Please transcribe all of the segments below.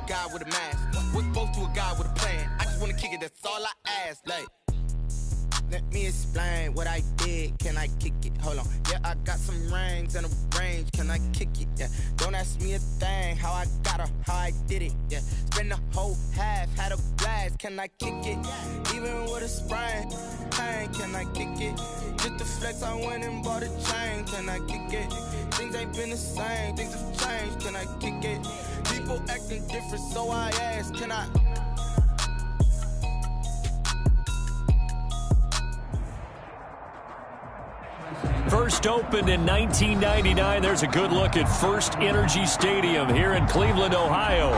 guy with a mask. We're supposed to a guy with a plan. I just wanna kick it, that's all I ask. Like, let me explain what I did. Can I kick it? Hold on. Yeah, I got some rings and a range. Can I kick it? Yeah. Don't ask me a thing. How I got her, how I did it. Yeah. Spend the whole half, had a blast. Can I kick it? Even with a sprain. Pain, can I kick it? Just to flex, I went and bought a chain. Can I kick it? Things ain't been the same. Things have changed. Can I kick it? People acting different, so I ask. Can I? First opened in 1999. There's a good look at First Energy Stadium here in Cleveland, Ohio.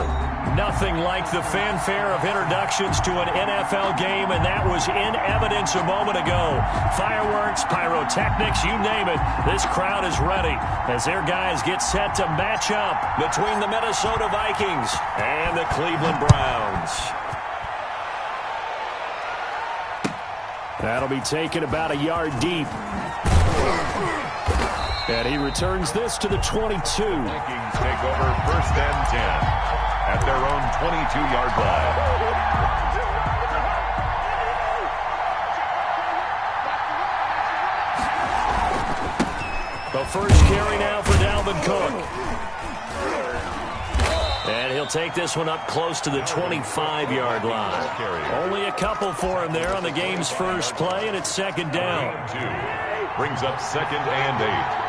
Nothing like the fanfare of introductions to an NFL game, and that was in evidence a moment ago. Fireworks, pyrotechnics, you name it. This crowd is ready as their guys get set to match up between the Minnesota Vikings and the Cleveland Browns. That'll be taken about a yard deep. And he returns this to the 22. Vikings take over 1st and 10 at their own 22-yard line. The first carry now for Dalvin Cook. And he'll take this one up close to the 25-yard line. Only a couple for him there on the game's first play, and it's 2nd down. Brings up 2nd and 8.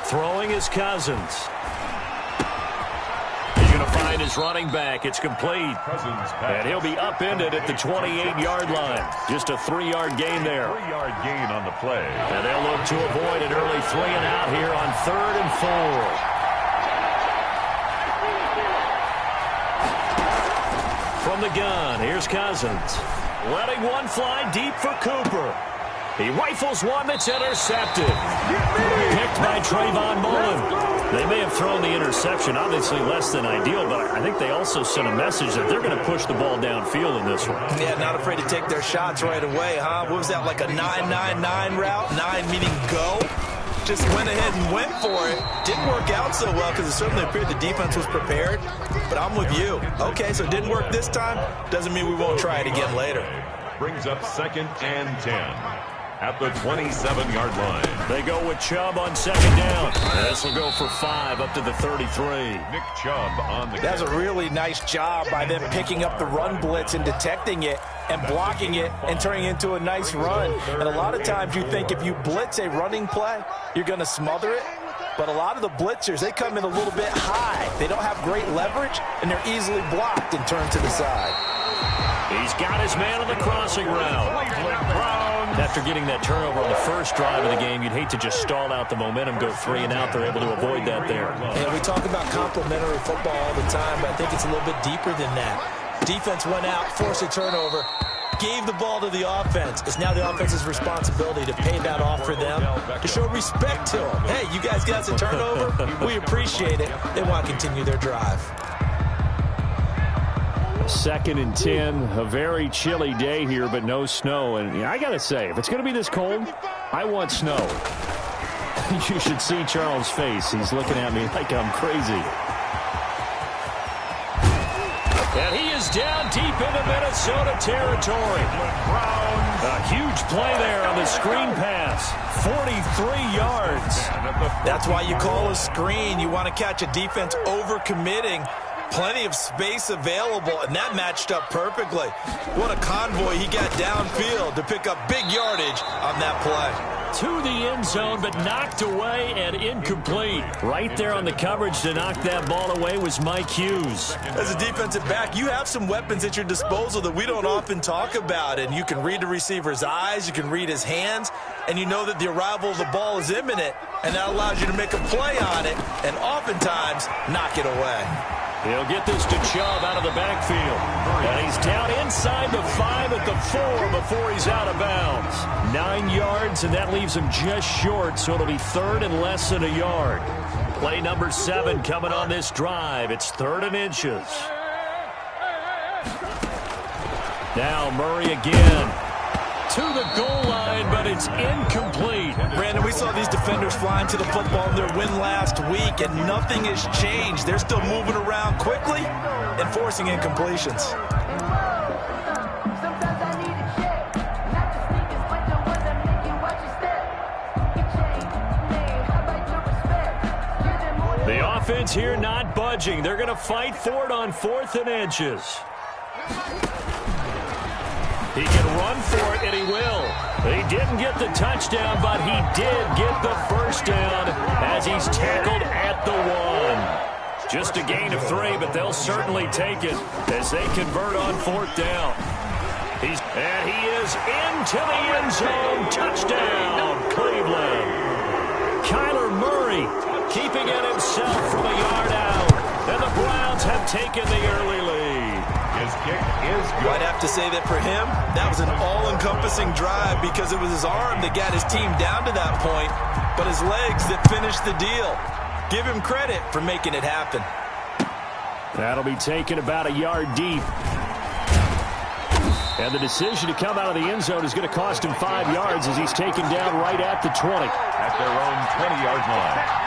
Throwing is Cousins. He's going to find his running back. It's complete. And he'll be upended at the 28-yard line. Just a 3-yard gain there. 3-yard gain on the play. And they'll look to avoid an early 3 and out here on 3rd and 4. From the gun, here's Cousins. Letting one fly deep for Cooper. He rifles one that's intercepted. Picked by Trayvon Mullen. They may have thrown the interception, obviously less than ideal, but I think they also sent a message that they're going to push the ball downfield in this one. Yeah, not afraid to take their shots right away, huh? What was that, like a 9-9-9 route? 9 meaning go? Just went ahead and went for it. Didn't work out so well because it certainly appeared the defense was prepared. But I'm with you. Okay, so it didn't work this time. Doesn't mean we won't try it again later. Brings up 2nd and 10 at the 27-yard line. They go with Chubb on 2nd down. This will go for 5 up to the 33. Nick Chubb on the That's a really nice job by them picking up the run blitz and detecting it and blocking it and turning it into a nice run. And a lot of times you think if you blitz a running play, you're going to smother it. But a lot of the blitzers, they come in a little bit high. They don't have great leverage, and they're easily blocked and turned to the side. He's got his man on the crossing route. After getting that turnover on the first drive of the game, you'd hate to just stall out the momentum, go 3 and out. They're able to avoid that there. And we talk about complementary football all the time, but I think it's a little bit deeper than that. Defense went out, forced a turnover, gave the ball to the offense. It's now the offense's responsibility to pay that off for them, to show respect to them. Hey, you guys got us a turnover? We appreciate it. They want to continue their drive. 2nd and 10, a very chilly day here, but no snow. And I got to say, if it's going to be this cold, I want snow. You should see Charles' face. He's looking at me like I'm crazy. And he is down deep into Minnesota territory. A huge play there on the screen pass. 43 yards. That's why you call a screen. You want to catch a defense over-committing. Plenty of space available, and that matched up perfectly. What a convoy he got downfield to pick up big yardage on that play. To the end zone, but knocked away and incomplete. Right there on the coverage to knock that ball away was Mike Hughes. As a defensive back, you have some weapons at your disposal that we don't often talk about, and you can read the receiver's eyes, you can read his hands, and you know that the arrival of the ball is imminent, and that allows you to make a play on it and oftentimes knock it away. He'll get this to Chubb out of the backfield. And he's down inside the 5 at the 4 before he's out of bounds. 9 yards, and that leaves him just short, so it'll be 3rd and less than a yard. Play number 7 coming on this drive. It's 3rd and inches. Now Murray again. to the goal line, but it's incomplete. Brandon, we saw these defenders flying to the football in their win last week, and nothing has changed. They're still moving around quickly and forcing incompletions. The offense here not budging. They're going to fight for it on 4th and inches. He can run for it, and he will. He didn't get the touchdown, but he did get the first down as he's tackled at the 1. Just a gain of 3, but they'll certainly take it as they convert on 4th down. He is into the end zone. Touchdown, Cleveland. Kyler Murray keeping it himself from a yard out. And the Browns have taken the early lead. His kick is good. I'd have to say that for him, that was an all-encompassing drive because it was his arm that got his team down to that point, but his legs that finished the deal. Give him credit for making it happen. That'll be taken about a yard deep. And the decision to come out of the end zone is going to cost him 5 yards as he's taken down right at the 20. At their own 20-yard line.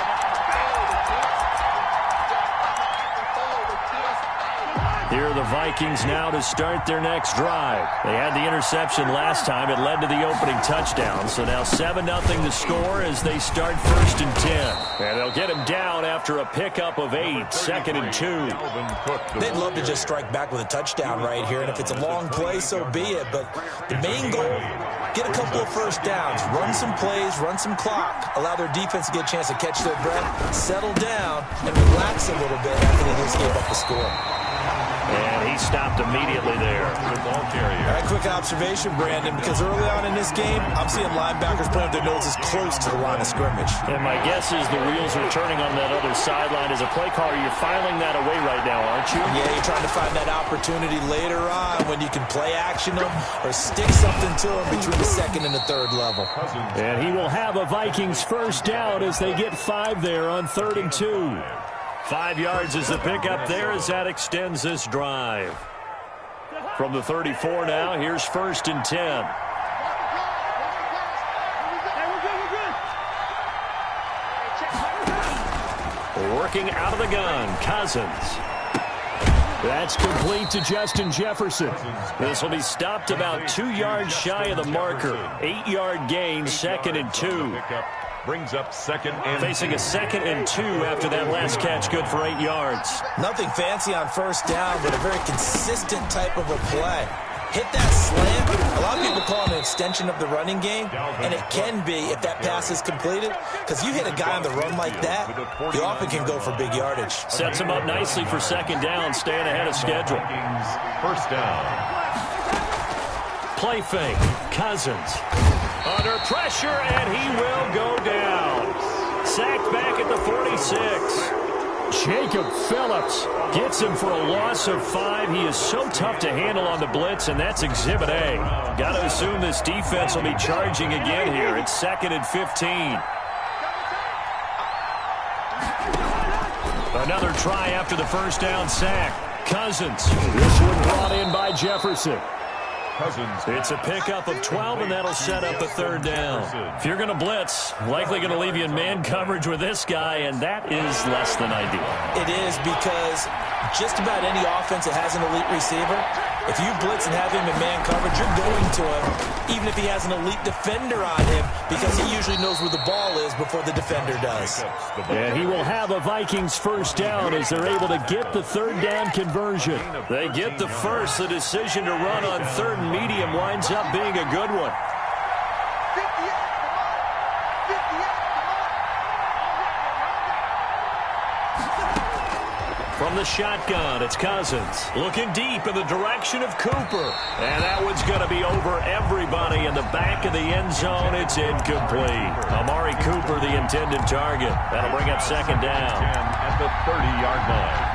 Here are the Vikings now to start their next drive. They had the interception last time. It led to the opening touchdown. So now 7-0 to score as they start 1st and 10. And they'll get him down after a pickup of 8, 2nd and 2. They'd love to just strike back with a touchdown right here. And if it's a long play, so be it. But the main goal, get a couple of first downs. Run some plays, run some clock. Allow their defense to get a chance to catch their breath, settle down, and relax a little bit after they just gave up the score. And he stopped immediately there. The ball carrier. All right, quick observation, Brandon, because early on in this game, I'm seeing linebackers putting their noses close to the line of scrimmage. And my guess is the wheels are turning on that other sideline. As a play caller, you're filing that away right now, aren't you? Yeah, you're trying to find that opportunity later on when you can play action them or stick something to them between the 2nd and the 3rd level. And he will have a Vikings first down as they get 5 there on 3rd and 2. 5 yards is the pickup there as that extends this drive. From the 34 now, here's 1st and 10. Working out of the gun, Cousins. That's complete to Justin Jefferson. This will be stopped about 2 yards shy of the marker. 8-yard gain, 2nd and 2. Brings up 2nd and facing a 2nd and 2 after that last catch, good for 8 yards. Nothing fancy on first down, but a very consistent type of a play. Hit that slant. A lot of people call it an extension of the running game, and it can be if that pass is completed, because you hit a guy on the run like that, he often can go for big yardage. Sets him up nicely for 2nd down, staying ahead of schedule. First down. Play fake, Cousins. Under pressure, and he will go down. Sacked back at the 46. Jacob Phillips gets him for a loss of 5. He is so tough to handle on the blitz, and that's Exhibit A. Got to assume this defense will be charging again here. It's 2nd and 15. Another try after the first down sack. Cousins. This one brought in by Jefferson. It's a pickup of 12, and that'll set up a 3rd down. If you're going to blitz, likely going to leave you in man coverage with this guy, and that is less than ideal. It is, because just about any offense that has an elite receiver, if you blitz and have him in man coverage, you're going to him, even if he has an elite defender on him, because he usually knows where the ball is before the defender does. And he will have a Vikings first down as they're able to get the 3rd down conversion. They get the first. The decision to run on 3rd and medium winds up being a good one. From the shotgun, it's Cousins. Looking deep in the direction of Cooper. And that one's going to be over everybody in the back of the end zone. It's incomplete. Amari Cooper, the intended target. That'll bring up 2nd down. At the 30-yard line.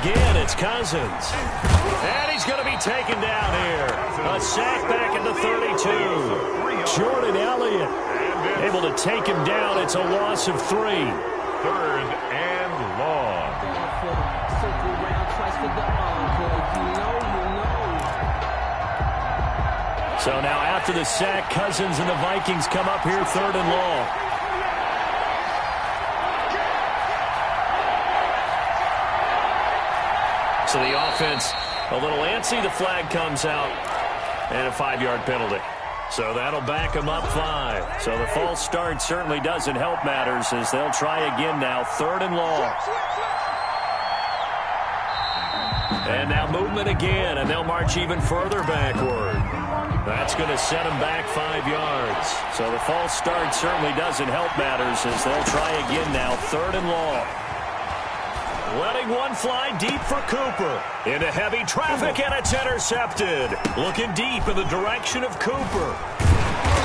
Again, it's Cousins. And he's going to be taken down here. A sack back at the 32. Jordan Elliott able to take him down. It's a loss of 3. 3rd and long. So now after the sack, Cousins and the Vikings come up here 3rd and long. So the offense a little antsy. The flag comes out and a 5-yard penalty. So that'll back them up 5. So the false start certainly doesn't help matters as they'll try again now, 3rd and long. And now movement again, and they'll march even further backward. That's going to set them back 5 yards. So the false start certainly doesn't help matters as they'll try again now, 3rd and long. Letting one fly deep for Cooper. Into heavy traffic, and it's intercepted. Looking deep in the direction of Cooper.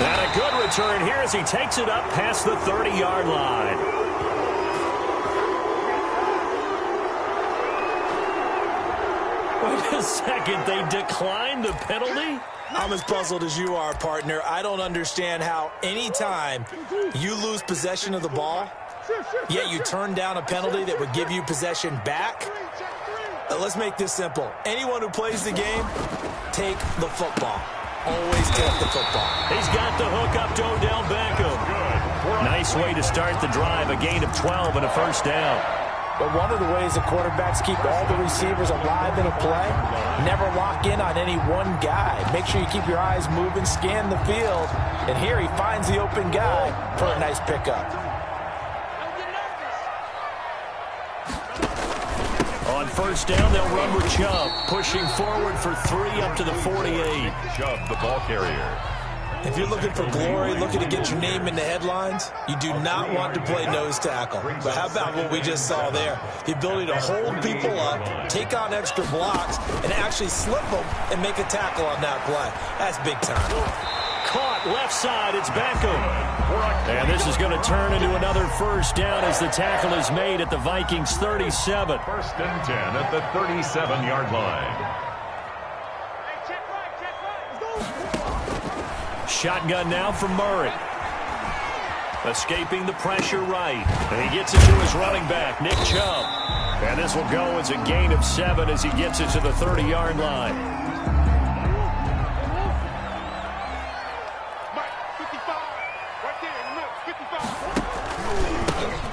And a good return here as he takes it up past the 30-yard line. Wait a second, they declined the penalty? I'm as puzzled as you are, partner. I don't understand how any time you lose possession of the ball, yet you turn down a penalty that would give you possession back. Let's make this simple. Anyone who plays the game, take the football. Always take the football. He's got the hook up to Odell Beckham. Nice way to start the drive. A gain of 12 and a first down. But one of the ways the quarterbacks keep all the receivers alive in a play, never lock in on any one guy. Make sure you keep your eyes moving, scan the field. And here he finds the open guy for a nice pickup. On first down, they'll run with Chubb, pushing forward for 3 up to the 48. Chubb, the ball carrier. If you're looking for glory, looking to get your name in the headlines, you do not want to play nose tackle. But how about what we just saw there? The ability to hold people up, take on extra blocks, and actually slip them and make a tackle on that play. That's big time. Caught left side, it's Beckham. And this is going to turn into another first down as the tackle is made at the Vikings 37. 1st and 10 at the 37-yard line. Shotgun now from Murray. Escaping the pressure right. And he gets it to his running back, Nick Chubb. And this will go as a gain of 7 as he gets it to the 30-yard line.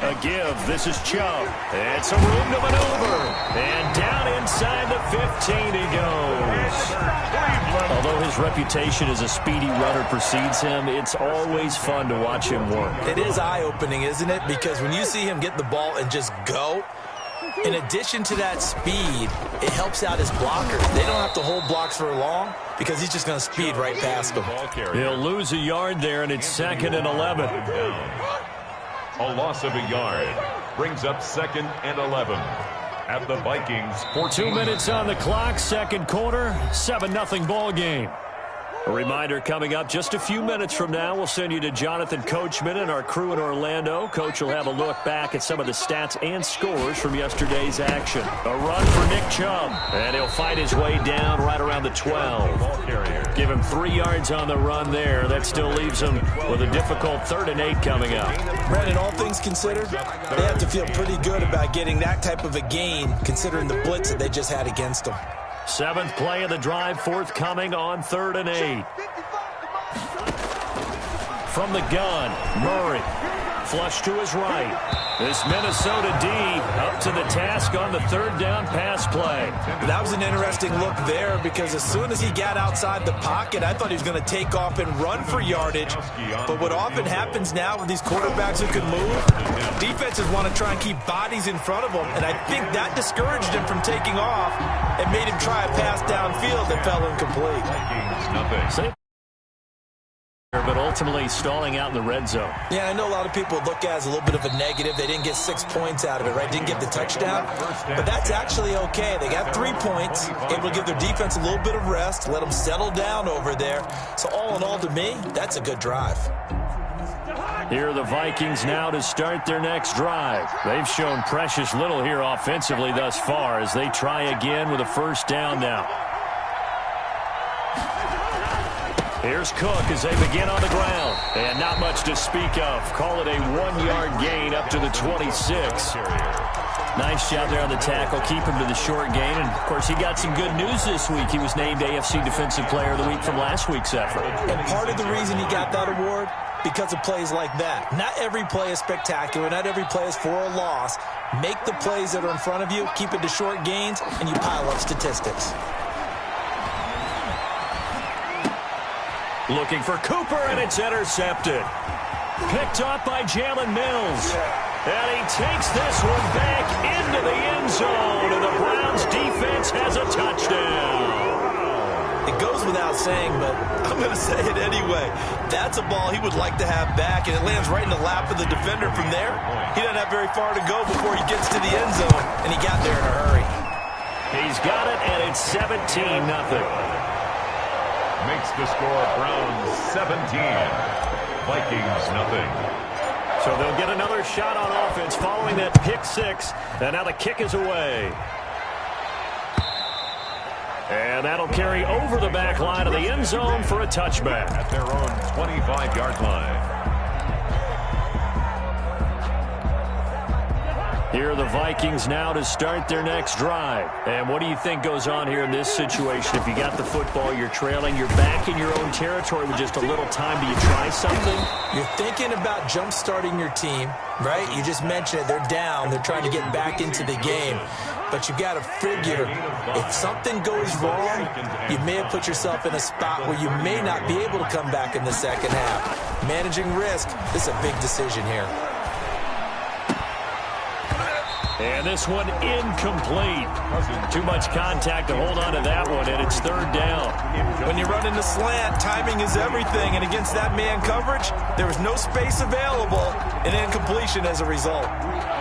A give. This is Chubb. It's a room to maneuver. And down inside the 15 he goes. Although his reputation as a speedy runner precedes him, it's always fun to watch him work. It is eye-opening, isn't it? Because when you see him get the ball and just go, in addition to that speed, it helps out his blockers. They don't have to hold blocks for long because he's just going to speed right past them. He'll lose a yard there, and it's 2nd and 11. A loss of a yard brings up 2nd and 11 at the Vikings. 2 minutes on the clock, second quarter, 7-0 ball game. A reminder coming up just a few minutes from now, we'll send you to Jonathan Coachman and our crew in Orlando. Coach will have a look back at some of the stats and scores from yesterday's action. A run for Nick Chubb, and he'll fight his way down right around the 12. Give him 3 yards on the run there. That still leaves him with a difficult 3rd and 8 coming up. Brandon, all things considered, they have to feel pretty good about getting that type of a gain considering the blitz that they just had against them. 7th play of the drive forthcoming on 3rd and 8. From the gun, Murray. Flush to his right. This Minnesota D up to the task on the 3rd down pass play. That was an interesting look there because as soon as he got outside the pocket, I thought he was going to take off and run for yardage. But what often happens now with these quarterbacks who can move, defenses want to try and keep bodies in front of them. And I think that discouraged him from taking off and made him try a pass downfield that fell incomplete. But ultimately stalling out in the red zone. Yeah, I know a lot of people look at it as a little bit of a negative. They didn't get 6 points out of it, right? Didn't get the touchdown. But that's actually okay. They got 3 points, able to give their defense a little bit of rest, let them settle down over there. So all in all, to me, that's a good drive. Here are the Vikings now to start their next drive. They've shown precious little here offensively thus far as they try again with a first down now. Here's Cook as they begin on the ground. And not much to speak of. Call it a 1-yard gain up to the 26. Nice job there on the tackle. Keep him to the short gain. And, of course, he got some good news this week. He was named AFC Defensive Player of the Week from last week's effort. And part of the reason he got that award, because of plays like that. Not every play is spectacular. Not every play is for a loss. Make the plays that are in front of you, keep it to short gains, and you pile up statistics. Looking for Cooper, and it's intercepted. Picked up by Jalen Mills. And he takes this one back into the end zone, and the Browns defense has a touchdown. It goes without saying, but I'm going to say it anyway. That's a ball he would like to have back, and it lands right in the lap of the defender from there. He doesn't have very far to go before he gets to the end zone, and he got there in a hurry. He's got it, and it's 17-0. Makes the score Browns 17, Vikings nothing. So they'll get another shot on offense following that pick six, and now the kick is away. And that'll carry over the back line of the end zone for a touchback. At their own 25-yard line. Here are the Vikings now to start their next drive. And what do you think goes on here in this situation? If you got the football, you're trailing, you're back in your own territory with just a little time. Do you try something? You're thinking about jump-starting your team, right? You just mentioned it. They're down. They're trying to get back into the game. But you've got to figure, if something goes wrong, you may have put yourself in a spot where you may not be able to come back in the second half. Managing risk, this is a big decision here. And this one incomplete. Too much contact to hold on to that one, and it's third down. When you run into slant, timing is everything, and against that man coverage, there was no space available, and incompletion as a result.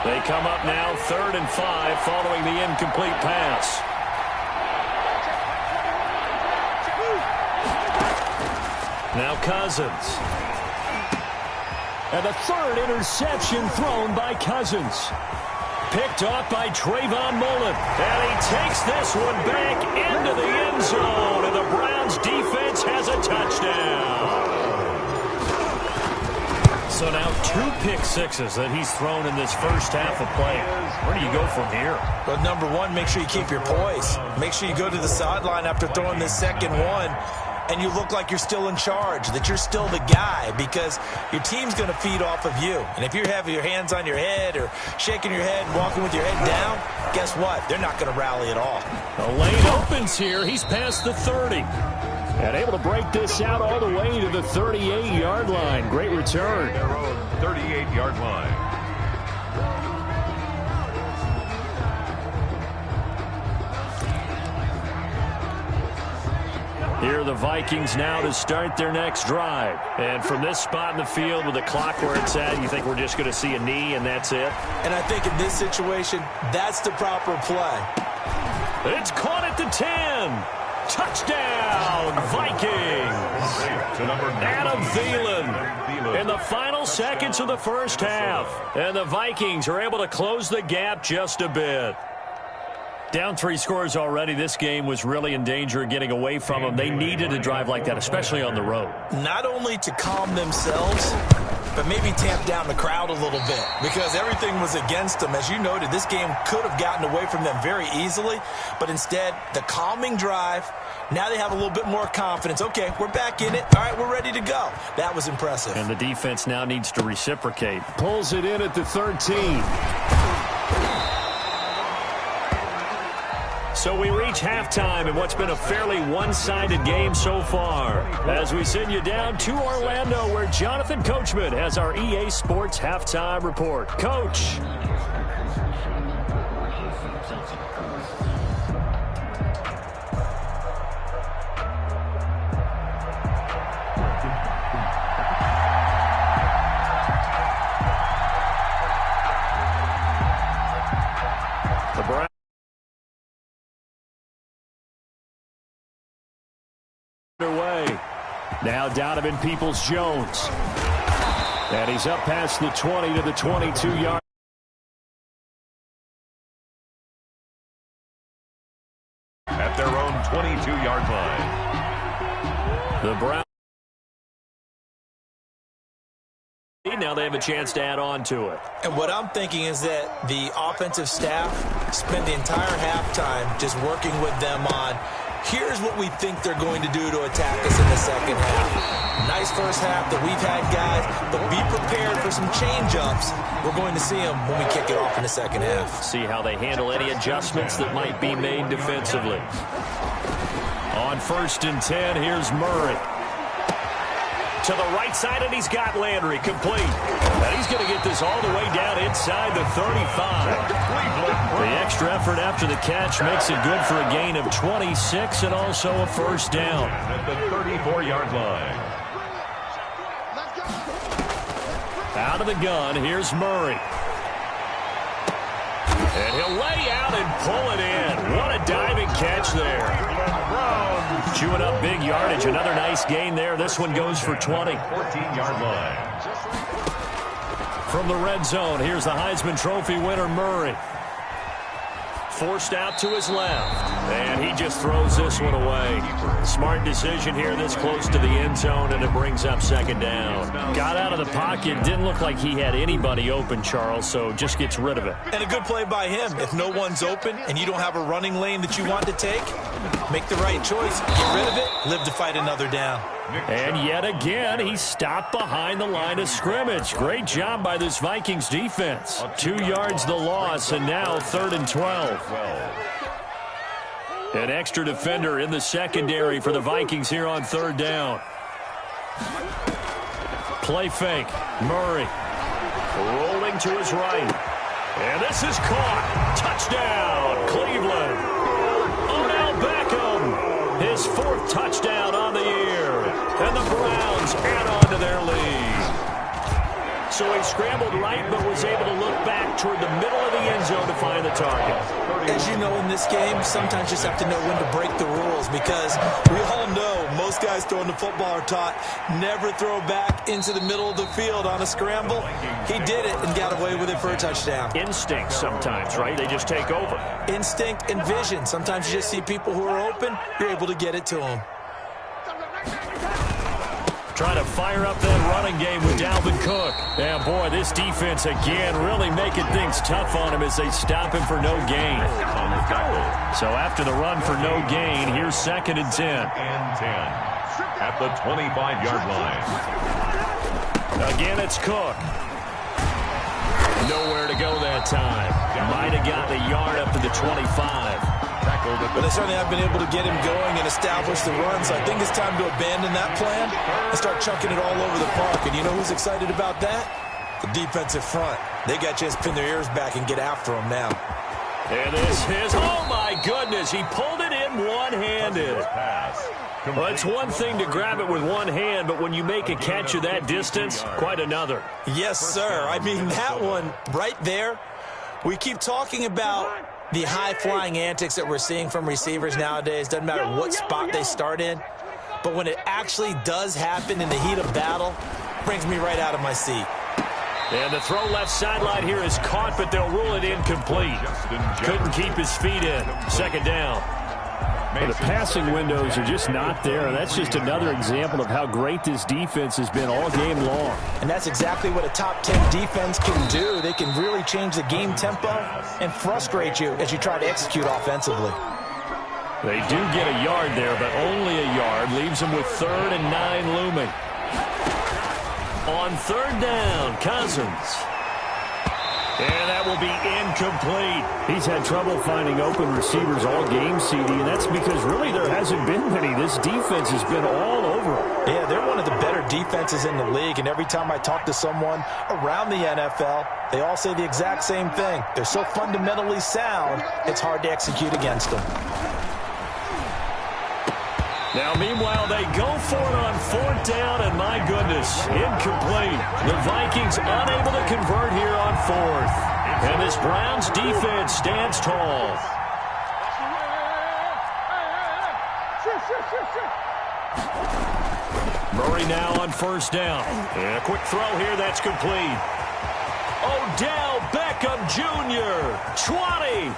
They come up now 3rd and 5 following the incomplete pass. Now Cousins. And the third interception thrown by Cousins. Picked off by Trayvon Mullen. And he takes this one back into the end zone. And the Browns defense has a touchdown. So now 2 pick sixes that he's thrown in this first half of play. Where do you go from here? Well, number one, make sure you keep your poise. Make sure you go to the sideline after throwing this second one, and you look like you're still in charge, that you're still the guy, because your team's going to feed off of you. And if you're having your hands on your head or shaking your head and walking with your head down, guess what? They're not going to rally at all. The lane opens here. He's past the 30. And able to break this out all the way to the 38-yard line. Great return. Their own 38-yard line. Here are the Vikings now to start their next drive. And from this spot in the field with the clock where it's at, you think we're just going to see a knee and that's it? And I think in this situation, that's the proper play. It's caught at the 10. Touchdown, Vikings. Adam Thielen in the final seconds of the first half. And the Vikings are able to close the gap just a bit. Down 3 scores already. This game was really in danger of getting away from them. They needed a drive like that, especially on the road. Not only to calm themselves, but maybe tamp down the crowd a little bit, because everything was against them. As you noted, this game could have gotten away from them very easily, but instead, the calming drive, now they have a little bit more confidence. Okay, we're back in it. All right, we're ready to go. That was impressive. And the defense now needs to reciprocate. Pulls it in at the 13. So we reach halftime in what's been a fairly one-sided game so far, as we send you down to Orlando, where Jonathan Coachman has our EA Sports halftime report. Coach. The Browns underway. Now Donovan Peoples-Jones. And he's up past the 20 to the 22-yard. At their own 22-yard line. The Browns Now they have a chance to add on to it. And what I'm thinking is that the offensive staff spent the entire halftime just working with them on, here's what we think they're going to do to attack us in the second half. Nice first half that we've had, guys, but be prepared for some change-ups. We're going to see them when we kick it off in the second half. See how they handle any adjustments that might be made defensively. On 1st and 10, here's Murray. To the right side, and he's got Landry complete. And he's going to get this all the way down inside the 35. The extra effort after the catch makes it good for a gain of 26 and also a first down. At the 34-yard line. Out of the gun, here's Murray. And he'll lay out and pull it in. What a diving catch there. Chewing up big yardage. Another nice gain there. This one goes for 20. 14-yard line. From the red zone, here's the Heisman Trophy winner, Murray. Forced out to his left. And he just throws this one away. Smart decision here this close to the end zone, and it brings up second down. Got out of the pocket. Didn't look like he had anybody open, Charles, so just gets rid of it. And a good play by him. If no one's open and you don't have a running lane that you want to take, make the right choice. Get rid of it. Live to fight another down. And yet again, he stopped behind the line of scrimmage. Great job by this Vikings defense. 2 yards the loss, and now 3rd and 12. An extra defender in the secondary for the Vikings here on 3rd down. Play fake. Murray rolling to his right. And this is caught. Touchdown, Cleveland. Odell Beckham, his 4th touchdown on the year. And the Browns add on to their lead. So he scrambled right but was able to look back toward the middle of the end zone to find the target. As you know, in this game, sometimes you just have to know when to break the rules, because we all know most guys throwing the football are taught never throw back into the middle of the field on a scramble. He did it and got away with it for a touchdown. Instinct sometimes, right? They just take over. Instinct and vision. Sometimes you just see people who are open, you're able to get it to them. Trying to fire up that running game with Dalvin Cook. And boy, this defense again really making things tough on him as they stop him for no gain. So after the run for no gain, here's 2nd and 10. And 10 at the 25-yard line. Again, it's Cook. Nowhere to go that time. Might have gotten a yard up to the 25. But they certainly have been able to get him going and establish the run, so I think it's time to abandon that plan and start chunking it all over the park. And you know who's excited about that? The defensive front. They got a chance to pin their ears back and get after him now. And this is, oh my goodness, he pulled it in one-handed. Well, it's one thing to grab it with one hand, but when you make a catch of that distance, quite another. Yes, sir. I mean, that one right there, we keep talking about the high-flying antics that we're seeing from receivers nowadays. Doesn't matter what spot they start in. But when it actually does happen in the heat of battle, brings me right out of my seat. And the throw left sideline here is caught, but they'll rule it incomplete. Couldn't keep his feet in. 2nd down. Well, the passing windows are just not there. That's just another example of how great this defense has been all game long. And that's exactly what a top 10 defense can do. They can really change the game tempo and frustrate you as you try to execute offensively. They do get a yard there, but only a yard. Leaves them with 3rd and 9 looming. On 3rd down, Cousins. And that will be incomplete. He's had trouble finding open receivers all game, CD, and that's because really there hasn't been many. This defense has been all over them. Yeah, they're one of the better defenses in the league, and every time I talk to someone around the NFL, they all say the exact same thing. They're so fundamentally sound, it's hard to execute against them. Now, meanwhile, they go for it on 4th down, and my goodness, incomplete. The Vikings unable to convert here on 4th. And this Browns defense stands tall. Murray now on 1st down. And a quick throw here, that's complete. Odell Beckham Jr., 20.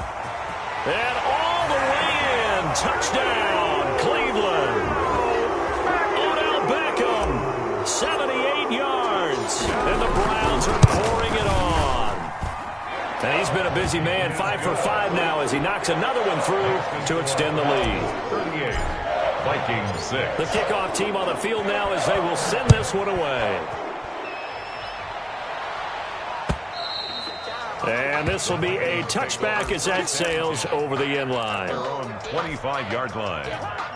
And all the way in. Touchdown, Cleveland. Odell Beckham, 78 yards. And the a busy man. 5 for 5 now as he knocks another one through to extend the lead. 38, Vikings 6. The kickoff team on the field now as they will send this one away. And this will be a touchback as that sails over the end line. Their own 25-yard line.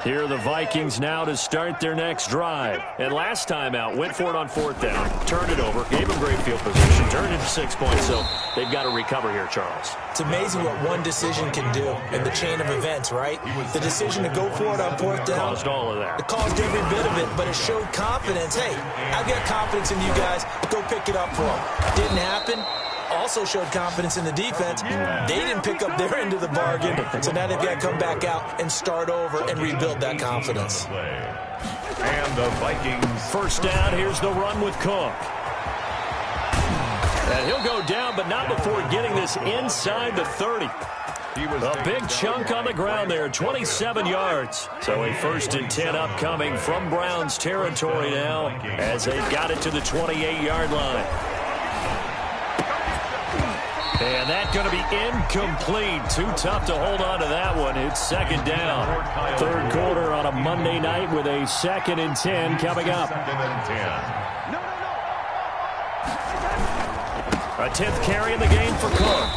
Here are the Vikings now to start their next drive. And last time out, went for it on 4th down, turned it over, gave them great field position, turned it to 6 points. So they've got to recover here, Charles. It's amazing what one decision can do in the chain of events, right? The decision to go for it on 4th down. Caused all of that. It caused every bit of it, but it showed confidence. Hey, I've got confidence in you guys. Go pick it up for them. Didn't happen. Also showed confidence in the defense. They didn't pick up their end of the bargain, so now they've got to come back out and start over and rebuild that confidence. And the Vikings. First down, here's the run with Cook. And he'll go down, but not before getting this inside the 30. A big chunk on the ground there, 27 yards. So a 1st and 10 upcoming from Browns territory now as they've got it to the 28-yard line. And that's going to be incomplete. Too tough to hold on to that one. It's 2nd down. 3rd quarter on a Monday night with a 2nd and 10 coming up. 2nd and 10. A 10th carry in the game for Cook.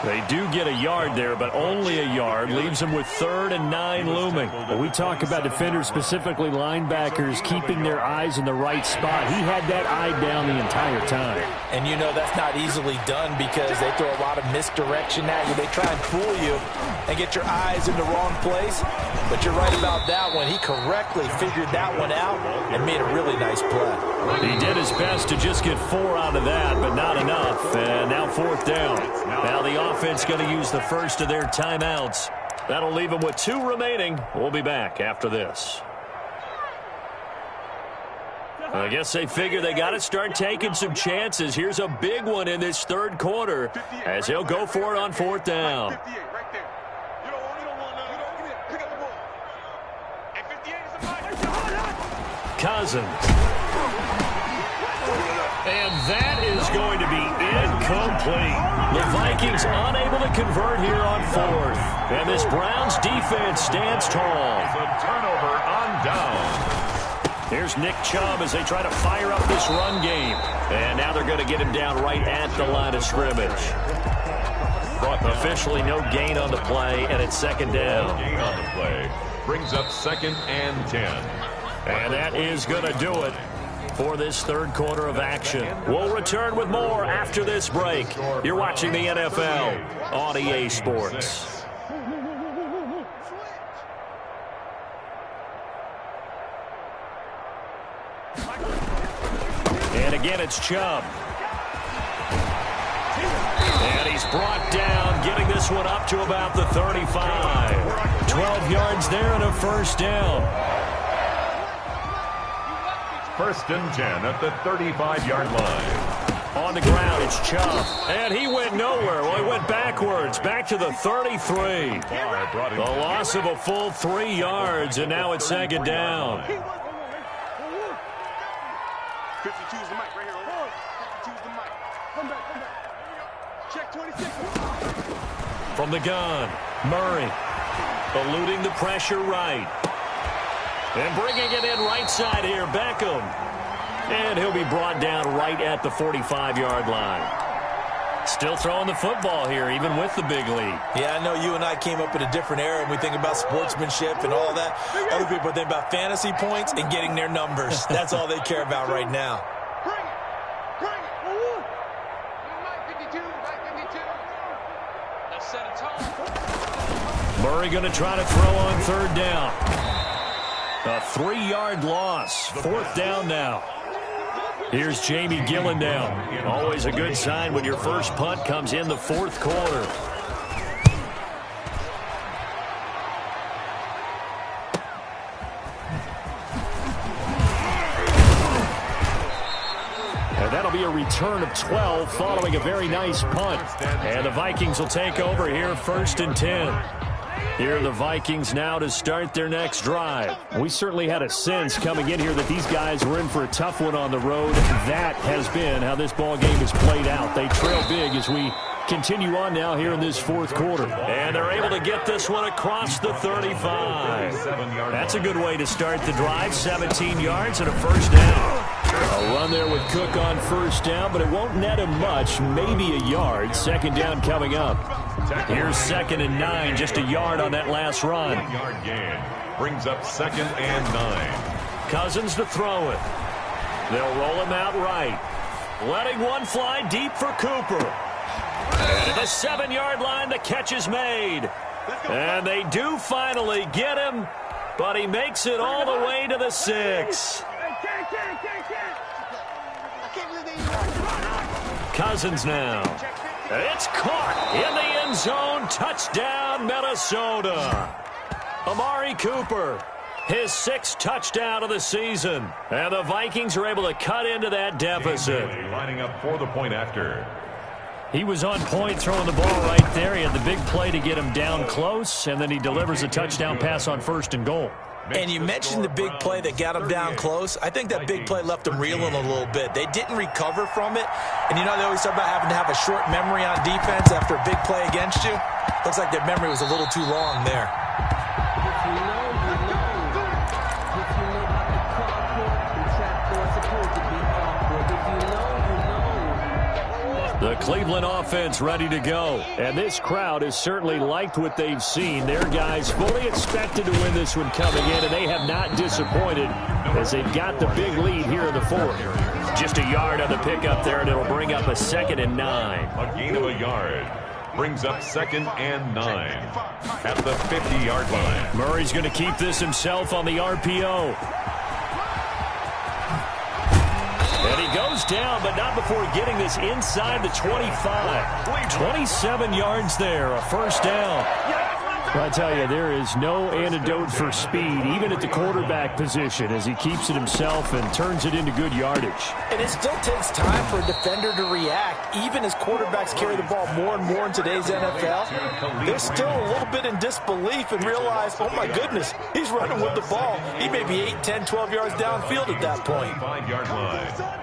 They do get a yard there, but only a yard. Leaves them with 3rd and 9 looming. When we talk about defenders, specifically linebackers, keeping their eyes in the right spot. He had that eye down the entire time. And you know that's not easily done because they throw a lot of misdirection at you. They try and fool you and get your eyes in the wrong place. But you're right about that one. He correctly figured that one out and made a really nice play. He did his best to just get 4 out of that, but not enough. And now 4th down. Now the offense going to use the first of their timeouts. That'll leave them with 2 remaining. We'll be back after this. I guess they figure they got to start taking some chances. Here's a big one in this 3rd quarter as he'll go for it on 4th down. Cousins. And that is going to be incomplete. The Vikings unable to convert here on 4th. And this Browns defense stands tall. It's a turnover on down. Here's Nick Chubb as they try to fire up this run game. And now they're going to get him down right at the line of scrimmage. Officially no gain on the play, and it's 2nd down. Gain on the play. Brings up 2nd and 10. And that is going to do it for this 3rd quarter of action. We'll return with more after this break. You're watching the NFL on EA Sports. And again, it's Chubb. And he's brought down, getting this one up to about the 35. 12 yards there and a 1st down. 1st and 10 at the 35-yard line. On the ground, it's Chubb. And he went nowhere. Well, he went backwards, back to the 33. The loss of a full 3 yards, and now it's 2nd down. 52's the mic right here. 52's the mic. Come back. Check 26. From the gun, Murray eluding the pressure right. And bringing it in right side here, Beckham. And he'll be brought down right at the 45-yard line. Still throwing the football here, even with the big lead. Yeah, I know you and I came up in a different era, and we think about sportsmanship and all that. Other people think about fantasy points and getting their numbers. That's all they care about right now. Bring it. Mike 52. Let's set a tone. Murray going to try to throw on 3rd down. A 3-yard loss. 4th down now. Here's Jamie Gillendown. Always a good sign when your first punt comes in the 4th quarter. And that'll be a return of 12 following a very nice punt. And the Vikings will take over here 1st and 10. Here are the Vikings now to start their next drive. We certainly had a sense coming in here that these guys were in for a tough one on the road. That has been how this ball game has played out. They trail big as we continue on now here in this fourth quarter. And they're able to get this one across the 35. That's a good way to start the drive. 17 yards and a first down. A run there with Cook on first down, but it won't net him much, maybe a yard. Second down coming up. Here's 2nd and 9, just a yard on that last run. 8-yard gain brings up 2nd and 9. Cousins to throw it. They'll roll him out right. Letting one fly deep for Cooper. And at the 7-yard line, the catch is made. And they do finally get him, but he makes it all the way to the 6. Cousins now. It's caught in the end zone. Touchdown, Minnesota. Amari Cooper, his 6th touchdown of the season. And the Vikings are able to cut into that deficit. Lining up for the point after. He was on point throwing the ball right there. He had the big play to get him down close, and then he delivers a touchdown pass on 1st and goal. And you mentioned the big play that got him down close. I think that big play left him reeling a little bit. They didn't recover from it. And you know they always talk about having to have a short memory on defense after a big play against you. Looks like their memory was a little too long there. The Cleveland offense ready to go. And this crowd has certainly liked what they've seen. Their guys fully expected to win this one coming in, and they have not disappointed as they've got the big lead here in the 4th. Just a yard on the pickup there, and it'll bring up a 2nd and 9. A gain of a yard brings up 2nd and 9 at the 50-yard line. Murray's going to keep this himself on the RPO. And he goes down, but not before getting this inside the 25. 27 yards there, a first down. Well, I tell you, there is no antidote for speed, even at the quarterback position, as he keeps it himself and turns it into good yardage. And it still takes time for a defender to react, even as quarterbacks carry the ball more and more in today's NFL. They're still a little bit in disbelief and realize, oh my goodness, he's running with the ball. He may be 8, 10, 12 yards downfield at that point. 5-yard line.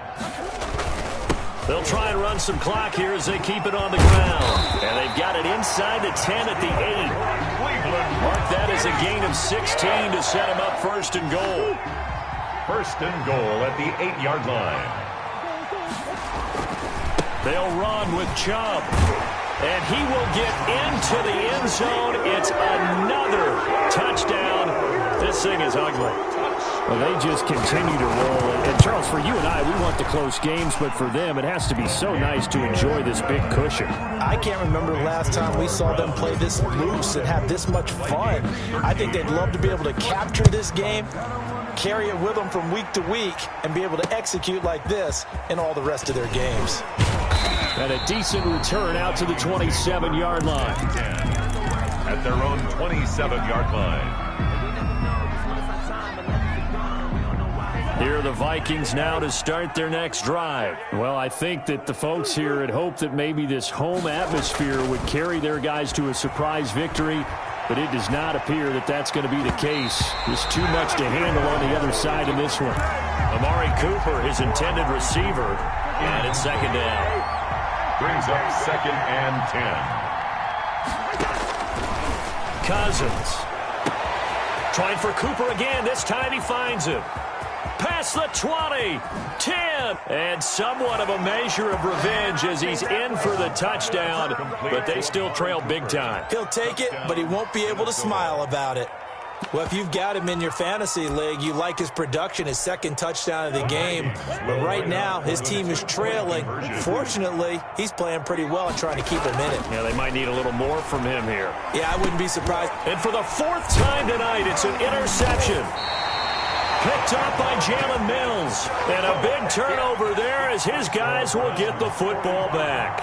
They'll try and run some clock here as they keep it on the ground. And they've got it inside the 10 at the 8. Mark that as a gain of 16 to set them up 1st and goal. 1st and goal at the 8-yard line. They'll run with Chubb. And he will get into the end zone. It's another touchdown. This thing is ugly. Well, they just continue to roll. And, Charles, for you and I, we want the close games, but for them, it has to be so nice to enjoy this big cushion. I can't remember the last time we saw them play this loose and have this much fun. I think they'd love to be able to capture this game, carry it with them from week to week, and be able to execute like this in all the rest of their games. And a decent return out to the 27-yard line. At their own 27-yard line. Here are the Vikings now to start their next drive. Well, I think that the folks here had hoped that maybe this home atmosphere would carry their guys to a surprise victory, but it does not appear that that's going to be the case. There's too much to handle on the other side in this one. Amari Cooper, his intended receiver, and it's 2nd down. Brings up 2nd and 10. Cousins. Trying for Cooper again. This time he finds him. Past the 20, 10, and somewhat of a measure of revenge as he's in for the touchdown, but they still trail big time. He'll take it, but he won't be able to smile about it. Well, if you've got him in your fantasy league, you like his production, his 2nd touchdown of the game. But right now, his team is trailing. Fortunately, he's playing pretty well and trying to keep him in it. Yeah, they might need a little more from him here. Yeah, I wouldn't be surprised. And for the 4th time tonight, it's an interception. Picked up by Jalen Mills. And a big turnover there as his guys will get the football back.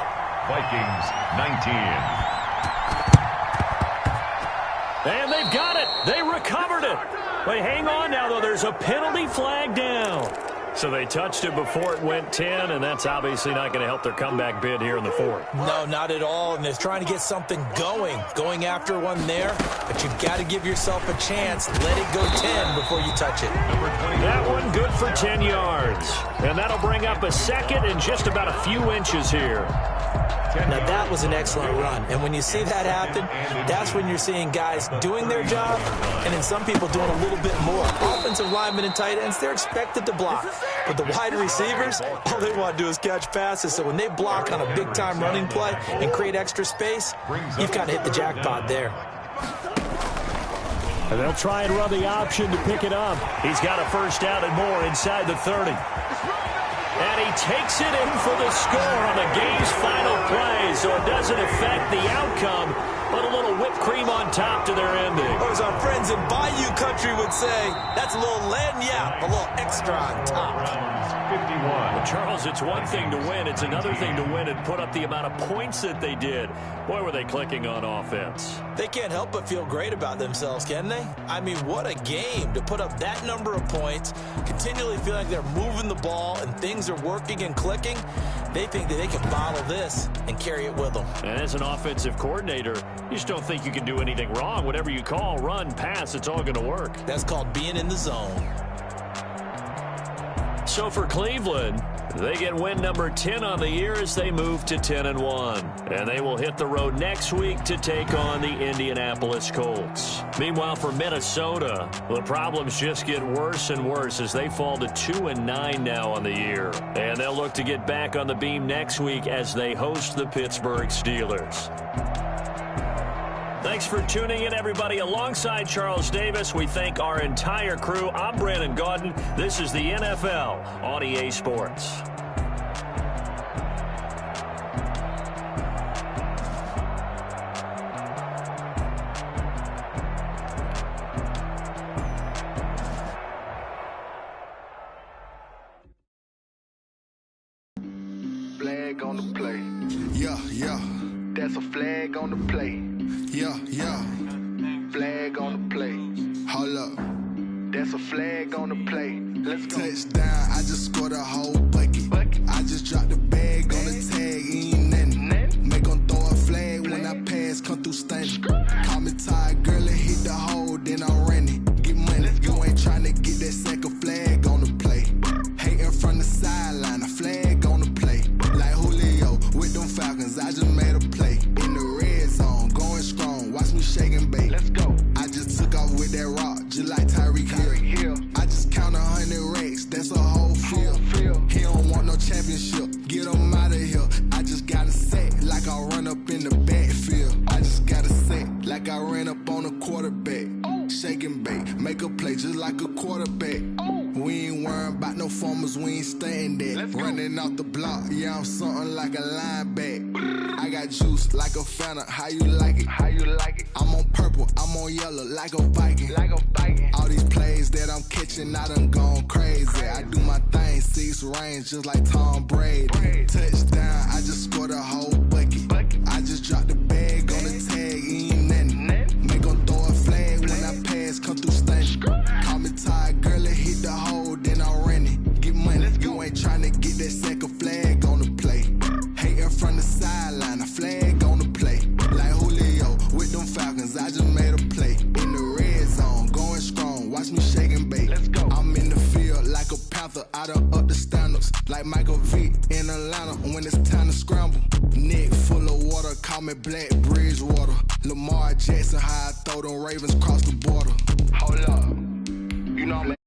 Vikings 19. And they've got it. They recovered it. Wait, hang on now, though. There's a penalty flag down. So they touched it before it went 10, and that's obviously not going to help their comeback bid here in the 4th. No, not at all, and they're trying to get something going after one there, but you've got to give yourself a chance. Let it go 10 before you touch it. That one good for 10 yards, and that'll bring up a 2nd and just about a few inches here. Now, that was an excellent run. And when you see that happen, that's when you're seeing guys doing their job and then some people doing a little bit more. Offensive linemen and tight ends, they're expected to block. But the wide receivers, all they want to do is catch passes. So when they block on a big-time running play and create extra space, you've kind of hit the jackpot there. And they'll try and run the option to pick it up. He's got a first down and more inside the 30. And he takes it in for the score on the game's final play, so it doesn't affect the outcome, but a little whipped cream on top to their ending. Or as our friends in Bayou Country would say, that's a little lagniappe, a little extra on top. 51. Well, Charles, it's one thing to win. It's another thing to win and put up the amount of points that they did. Boy, were they clicking on offense. They can't help but feel great about themselves, can they? I mean, what a game to put up that number of points, continually feel like they're moving the ball and things are working and clicking. They think that they can bottle this and carry it with them. And as an offensive coordinator, you just don't think you can do anything wrong. Whatever you call, run, pass, it's all going to work. That's called being in the zone. So for Cleveland, they get win number 10 on the year as they move to 10-1. And they will hit the road next week to take on the Indianapolis Colts. Meanwhile, for Minnesota, the problems just get worse and worse as they fall to 2-9 now on the year. And they'll look to get back on the beam next week as they host the Pittsburgh Steelers. Thanks for tuning in, everybody. Alongside Charles Davis, we thank our entire crew. I'm Brandon Gaudin. This is the NFL on EA Sports. Flag on the play. Yeah, yeah. That's a flag on the play. Yeah, yeah. Flag on the play. Hold up. That's a flag on the play. Let's go. Touchdown, I just scored a whole bucket. I just dropped the bag on the tag, ain't nothing. Make them throw a flag when I pass, come through stunning. Call me tired, girl, and hit the hole, then I'm running. Get money, you ain't trying to get that second flag on the play. Hating from the sideline, a flag on the play. Like Julio with them Falcons, I just made a play. In the red zone, going strong, watch me shake and bake. Let's go. I just took off with that rock, just like Tyreek Hill. I just count 100 racks, that's a whole field. He don't want no championship, get him out of here. I just got a set, like I run up in the backfield. I just got a set, like I ran up on a quarterback. Shake and bake, make a play just like a quarterback. We ain't worrying about no formers, we ain't staying there. Running off the block, yeah, I'm something like a linebacker. I got juice like a Fanta, how you like it? How you like it? I'm on purple, I'm on yellow, like a Viking. Like a Viking. All these plays that I'm catching, I done gone crazy. I do my thing, 6 range, just like Tom Brady. Touchdown, I just scored a whole bucket. I just dropped the bag on the tag, ain't nothing. Make them throw a flag when I pass, come through stunning. Call me tired, girl, and hit the hole, then I'm running. Get money, you ain't trying to get that second flag on the play. Hating from the sideline, a flag on the play. Like Julio with them Falcons, I just made a play. In the red zone, going strong, watch me shake and bake. Let's go. I'm in the field like a Panther, I done up the standards. Like Michael Vick in Atlanta when it's time to scramble. Neck full of water, call me Black Bridgewater. Lamar Jackson, how I throw them Ravens across the border. Hold up, you know I'm